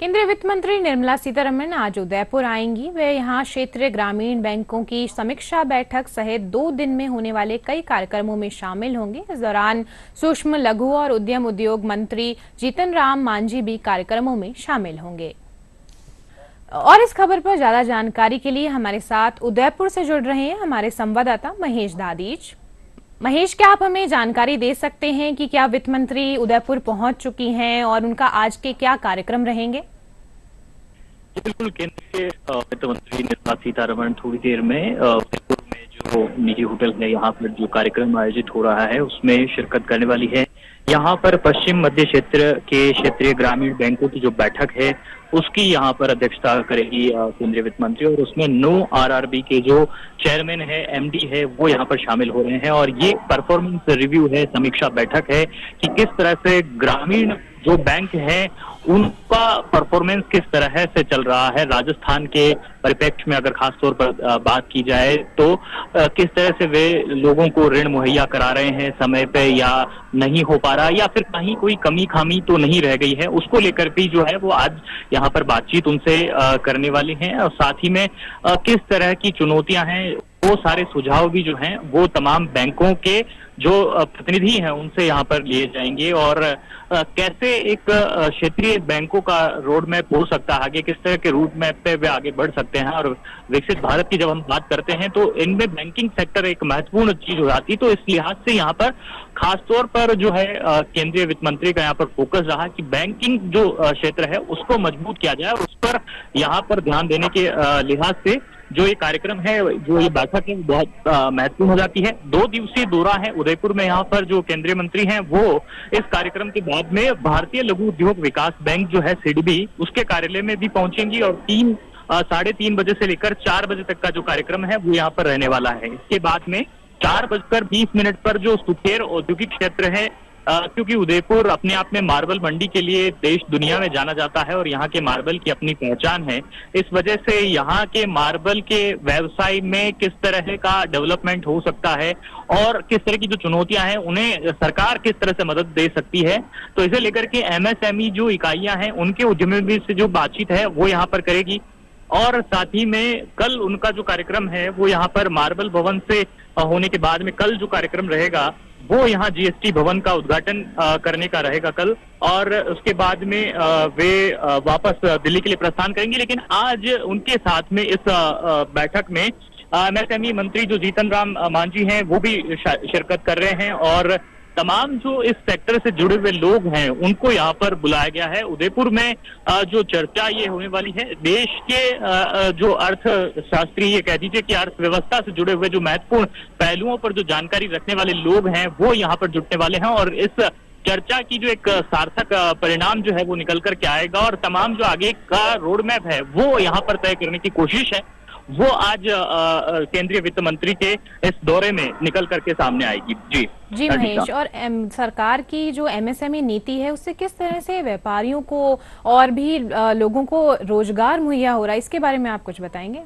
केंद्रीय वित्त मंत्री निर्मला सीतारमण आज उदयपुर आएंगी। वे यहां क्षेत्रीय ग्रामीण बैंकों की समीक्षा बैठक सहित 2 दिन में होने वाले कई कार्यक्रमों में शामिल होंगे। इस दौरान सूक्ष्म लघु और उद्यम उद्योग मंत्री जीतन राम मांझी भी कार्यक्रमों में शामिल होंगे। और इस खबर पर ज्यादा जानकारी के लिए हमारे साथ उदयपुर से जुड़ रहे हैं हमारे संवाददाता महेश दादीज। महेश, क्या आप हमें जानकारी दे सकते हैं कि क्या वित्त मंत्री उदयपुर पहुंच चुकी हैं और उनका आज के क्या कार्यक्रम रहेंगे? बिल्कुल, केंद्रीय वित्त मंत्री निर्मला सीतारमण थोड़ी देर में उदयपुर में जो निजी होटल है यहाँ पर जो कार्यक्रम आयोजित हो रहा है उसमें शिरकत करने वाली है। यहाँ पर पश्चिम मध्य क्षेत्र के क्षेत्रीय ग्रामीण बैंकों की जो बैठक है उसकी यहाँ पर अध्यक्षता करेगी केंद्रीय वित्त मंत्री, और उसमें 9 आरआरबी के जो चेयरमैन है, एमडी है, वो यहाँ पर शामिल हो रहे हैं। और ये परफॉर्मेंस रिव्यू है, समीक्षा बैठक है कि किस तरह से ग्रामीण जो बैंक है उनका परफॉर्मेंस किस तरह से चल रहा है। राजस्थान के परिप्रेक्ष्य में अगर खास तौर पर बात की जाए तो किस तरह से वे लोगों को ऋण मुहैया करा रहे हैं समय पे, या नहीं हो पा रहा, या फिर कहीं कोई कमी खामी तो नहीं रह गई है, उसको लेकर भी जो है वो आज यहाँ पर बातचीत उनसे करने वाली हैं। और साथ ही में किस तरह की चुनौतियां हैं वो सारे सुझाव भी जो हैं वो तमाम बैंकों के जो प्रतिनिधि हैं उनसे यहाँ पर लिए जाएंगे। और कैसे एक क्षेत्रीय बैंकों का रोड मैप हो सकता है आगे, किस तरह के रूट मैप पे वे आगे बढ़ सकते हैं। और विकसित भारत की जब हम बात करते हैं तो इनमें बैंकिंग सेक्टर एक महत्वपूर्ण चीज हो जाती है। तो इस लिहाज से यहाँ पर खास तौर पर जो है केंद्रीय वित्त मंत्री का यहाँ पर फोकस रहा कि बैंकिंग जो क्षेत्र है उसको मजबूत किया जाए, और उस पर यहाँ पर ध्यान देने के लिहाज से जो ये कार्यक्रम है, जो ये बैठक है, बहुत महत्वपूर्ण हो जाती है। 2 दिवसीय दौरा है उदयपुर में। यहाँ पर जो केंद्रीय मंत्री हैं वो इस कार्यक्रम के बाद में भारतीय लघु उद्योग विकास बैंक जो है सिडबी, उसके कार्यालय में भी पहुंचेंगी, और 3-3:30 बजे से लेकर 4 बजे तक का जो कार्यक्रम है वो यहाँ पर रहने वाला है। इसके बाद में 4:20 पर जो सुखेर औद्योगिक क्षेत्र है, क्योंकि उदयपुर अपने आप में मार्बल मंडी के लिए देश दुनिया में जाना जाता है और यहाँ के मार्बल की अपनी पहचान है, इस वजह से यहाँ के मार्बल के व्यवसाय में किस तरह का डेवलपमेंट हो सकता है और किस तरह की जो चुनौतियां हैं उन्हें सरकार किस तरह से मदद दे सकती है, तो इसे लेकर के एमएसएमई जो इकाइयां हैं उनके उद्यमी से जो बातचीत है वो यहाँ पर करेगी। और साथ ही में कल उनका जो कार्यक्रम है वो यहाँ पर मार्बल भवन से होने के बाद में कल जो कार्यक्रम रहेगा वो यहाँ जीएसटी भवन का उद्घाटन करने का रहेगा कल, और उसके बाद में वे वापस दिल्ली के लिए प्रस्थान करेंगे। लेकिन आज उनके साथ में इस बैठक में एमएसएमई मंत्री जो जीतन राम मांझी हैं वो भी शिरकत कर रहे हैं, और तमाम जो इस सेक्टर से जुड़े हुए लोग हैं उनको यहाँ पर बुलाया गया है। उदयपुर में जो चर्चा ये होने वाली है, देश के जो अर्थशास्त्री, ये कह दीजिए कि अर्थव्यवस्था से जुड़े हुए जो महत्वपूर्ण पहलुओं पर जो जानकारी रखने वाले लोग हैं वो यहाँ पर जुटने वाले हैं, और इस चर्चा की जो एक सार्थक परिणाम जो है वो निकल कर के आएगा, और तमाम जो आगे का रोड मैप है वो यहाँ पर तय करने की कोशिश है वो आज केंद्रीय वित्त मंत्री के इस दौरे में निकल करके सामने आएगी। जी महेश, और सरकार की जो एमएसएमई नीति है उससे किस तरह से व्यापारियों को और भी लोगों को रोजगार मुहैया हो रहा है, इसके बारे में आप कुछ बताएंगे?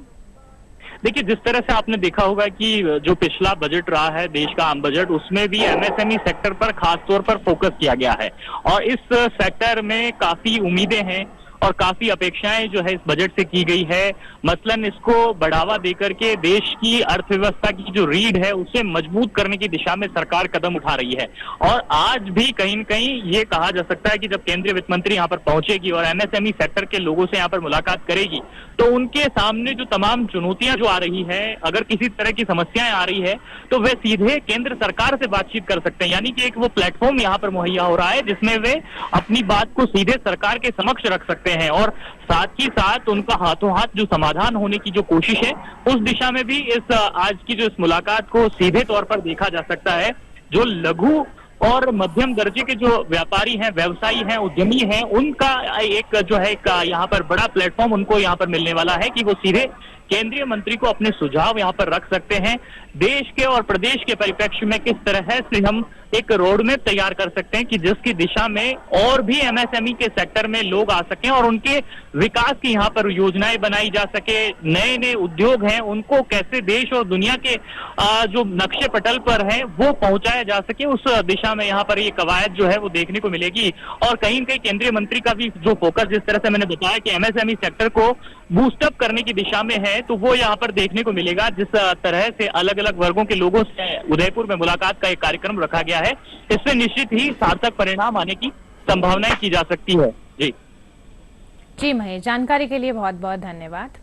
देखिए, जिस तरह से आपने देखा होगा कि जो पिछला बजट रहा है देश का आम बजट, उसमें भी एमएसएमई सेक्टर पर खास तौर पर फोकस किया गया है, और इस सेक्टर में काफी उम्मीदें हैं और काफी अपेक्षाएं जो है इस बजट से की गई है। मसलन इसको बढ़ावा देकर के देश की अर्थव्यवस्था की जो रीढ़ है उसे मजबूत करने की दिशा में सरकार कदम उठा रही है। और आज भी कहीं न कहीं ये कहा जा सकता है कि जब केंद्रीय वित्त मंत्री यहाँ पर पहुंचेगी और एमएसएमई सेक्टर के लोगों से यहाँ पर मुलाकात करेगी तो उनके सामने जो तमाम चुनौतियां जो आ रही है, अगर किसी तरह की समस्याएं आ रही है तो वे सीधे केंद्र सरकार से बातचीत कर सकते हैं। यानी कि एक वो प्लेटफॉर्म यहाँ पर मुहैया हो रहा है जिसमें वे अपनी बात को सीधे सरकार के समक्ष रख सकते हैं, और साथ ही साथ उनका हाथों हाथ जो समाधान होने की जो कोशिश है उस दिशा में भी इस आज की जो इस मुलाकात को सीधे तौर पर देखा जा सकता है। जो लघु और मध्यम दर्जे के जो व्यापारी हैं, व्यवसायी हैं, उद्यमी हैं, उनका एक जो है यहाँ पर बड़ा प्लेटफॉर्म उनको यहाँ पर मिलने वाला है कि वो सीधे केंद्रीय मंत्री को अपने सुझाव यहाँ पर रख सकते हैं। देश के और प्रदेश के परिप्रेक्ष्य में किस तरह से हम एक रोडमैप तैयार कर सकते हैं कि जिसकी दिशा में और भी एमएसएमई के सेक्टर में लोग आ सकें और उनके विकास की यहाँ पर योजनाएं बनाई जा सके। नए नए उद्योग हैं उनको कैसे देश और दुनिया के जो नक्शे पटल पर है वो पहुंचाया जा सके, उस दिशा में यहाँ पर ये कवायद जो है वो देखने को मिलेगी। और कहीं न कहीं केंद्रीय मंत्री का भी जो फोकस, जिस तरह से मैंने बताया कि एमएसएमई सेक्टर को बूस्टअप करने की दिशा में है, तो वो यहाँ पर देखने को मिलेगा। जिस तरह से अलग अलग वर्गों के लोगों से उदयपुर में मुलाकात का एक कार्यक्रम रखा गया है, इससे निश्चित ही सार्थक परिणाम आने की संभावनाएं की जा सकती है। जी जी महेश, जानकारी के लिए बहुत बहुत धन्यवाद।